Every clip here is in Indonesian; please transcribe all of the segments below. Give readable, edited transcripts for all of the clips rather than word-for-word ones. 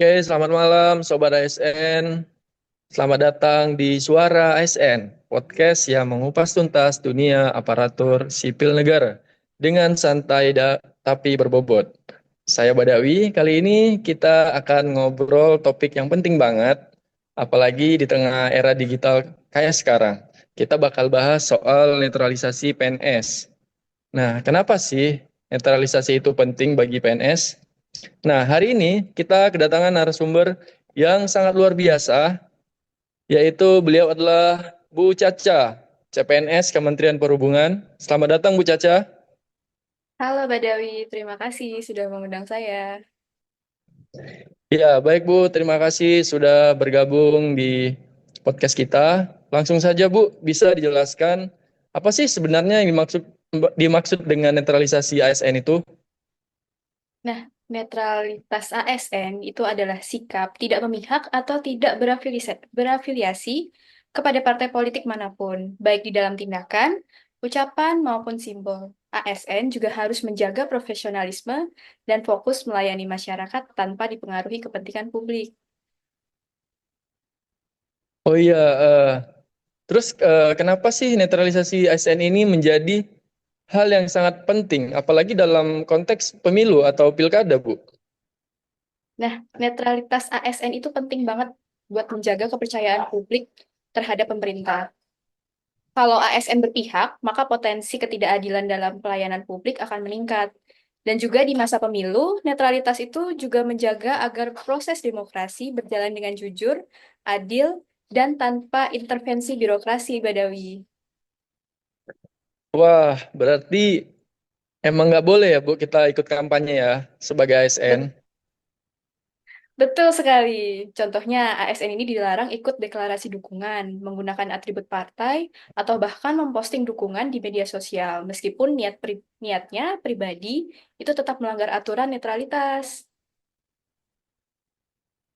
Oke, selamat malam Sobat ASN. Selamat datang di Suara ASN, podcast yang mengupas tuntas dunia aparatur sipil negara dengan santai tapi berbobot. Saya Badawi, kali ini kita akan ngobrol topik yang penting banget, apalagi di tengah era digital kayak sekarang. Kita bakal bahas soal netralisasi PNS. Nah, kenapa sih netralisasi itu penting bagi PNS? Nah, hari ini kita kedatangan narasumber yang sangat luar biasa, yaitu beliau adalah Bu Caca, CPNS Kementerian Perhubungan. Selamat datang Bu Caca. Halo Badawi, terima kasih sudah mengundang saya. Ya, baik Bu, terima kasih sudah bergabung di podcast kita. Langsung saja Bu, bisa dijelaskan apa sih sebenarnya yang dimaksud dengan netralisasi ASN itu? Nah, netralitas ASN itu adalah sikap tidak memihak atau tidak berafiliasi kepada partai politik manapun, baik di dalam tindakan, ucapan, maupun simbol. ASN juga harus menjaga profesionalisme dan fokus melayani masyarakat tanpa dipengaruhi kepentingan publik. Oh iya, terus kenapa sih netralisasi ASN ini menjadi hal yang sangat penting, apalagi dalam konteks pemilu atau pilkada, Bu? Nah, netralitas ASN itu penting banget buat menjaga kepercayaan publik terhadap pemerintah. Kalau ASN berpihak, maka potensi ketidakadilan dalam pelayanan publik akan meningkat. Dan juga di masa pemilu, netralitas itu juga menjaga agar proses demokrasi berjalan dengan jujur, adil, dan tanpa intervensi birokrasi, Badawi. Wah, berarti emang nggak boleh ya, Bu, kita ikut kampanye ya sebagai ASN. Bet- Betul sekali. Contohnya, ASN ini dilarang ikut deklarasi dukungan, menggunakan atribut partai, atau bahkan memposting dukungan di media sosial, meskipun niatnya pribadi itu tetap melanggar aturan netralitas.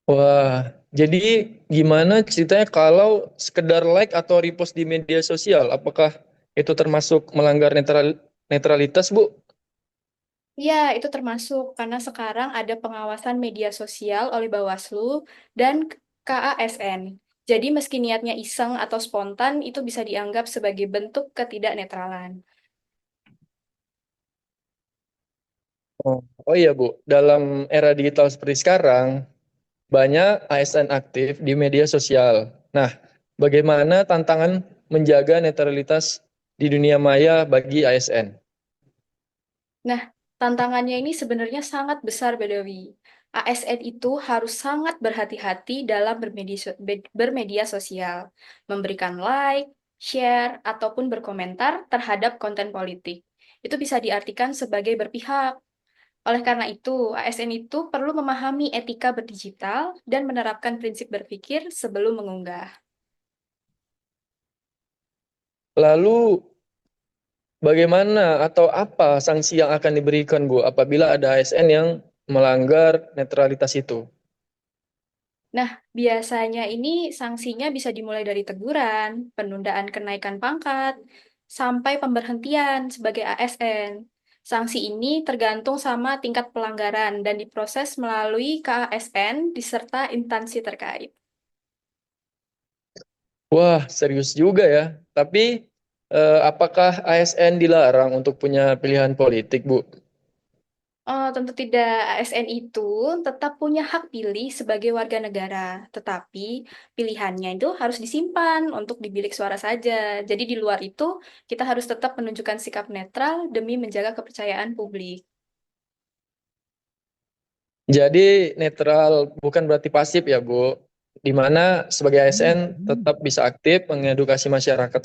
Wah, jadi gimana ceritanya kalau sekedar like atau repost di media sosial? Apakah itu termasuk melanggar netralitas, Bu? Ya, itu termasuk karena sekarang ada pengawasan media sosial oleh Bawaslu dan KASN. Jadi meski niatnya iseng atau spontan, itu bisa dianggap sebagai bentuk ketidaknetralan. Oh, oh iya, Bu. Dalam era digital seperti sekarang, banyak ASN aktif di media sosial. Nah, bagaimana tantangan menjaga netralitas di dunia maya bagi ASN? Nah, tantangannya ini sebenarnya sangat besar, Badawi. ASN itu harus sangat berhati-hati dalam bermedia sosial, memberikan like, share, ataupun berkomentar terhadap konten politik. Itu bisa diartikan sebagai berpihak. Oleh karena itu, ASN itu perlu memahami etika berdigital dan menerapkan prinsip berpikir sebelum mengunggah. Lalu, bagaimana atau apa sanksi yang akan diberikan, Bu, apabila ada ASN yang melanggar netralitas itu? Nah, biasanya ini sanksinya bisa dimulai dari teguran, penundaan kenaikan pangkat, sampai pemberhentian sebagai ASN. Sanksi ini tergantung sama tingkat pelanggaran dan diproses melalui KASN diserta instansi terkait. Wah, serius juga ya. Tapi, apakah ASN dilarang untuk punya pilihan politik, Bu? Oh, tentu tidak. ASN itu tetap punya hak pilih sebagai warga negara, tetapi pilihannya itu harus disimpan untuk di bilik suara saja. Jadi di luar itu, kita harus tetap menunjukkan sikap netral demi menjaga kepercayaan publik. Jadi netral bukan berarti pasif ya, Bu. Di mana sebagai ASN tetap bisa aktif mengedukasi masyarakat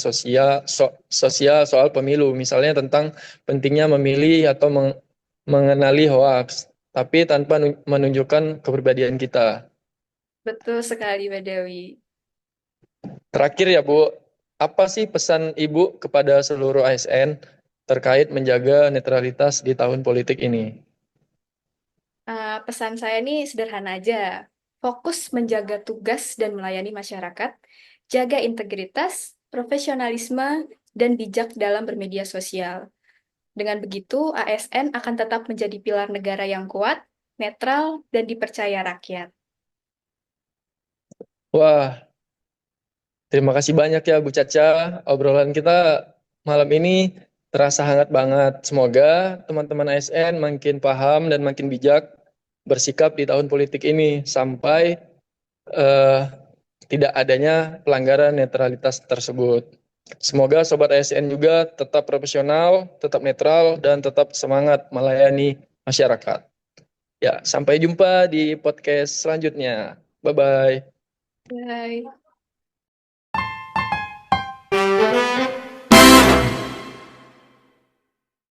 sosial soal pemilu, misalnya tentang pentingnya memilih atau mengenali hoaks, tapi tanpa menunjukkan kepribadian kita. Betul sekali, Badawi. Terakhir ya, Bu, apa sih pesan Ibu kepada seluruh ASN terkait menjaga netralitas di tahun politik ini? Pesan saya ini sederhana aja. Fokus menjaga tugas dan melayani masyarakat, jaga integritas, profesionalisme, dan bijak dalam bermedia sosial. Dengan begitu, ASN akan tetap menjadi pilar negara yang kuat, netral, dan dipercaya rakyat. Wah, terima kasih banyak ya Bu Caca. Obrolan kita malam ini terasa hangat banget. Semoga teman-teman ASN makin paham dan makin bijak bersikap di tahun politik ini sampai eh, tidak adanya pelanggaran netralitas tersebut. Semoga Sobat ASN juga tetap profesional, tetap netral, dan tetap semangat melayani masyarakat. Ya, sampai jumpa di podcast selanjutnya. Bye-bye. Bye.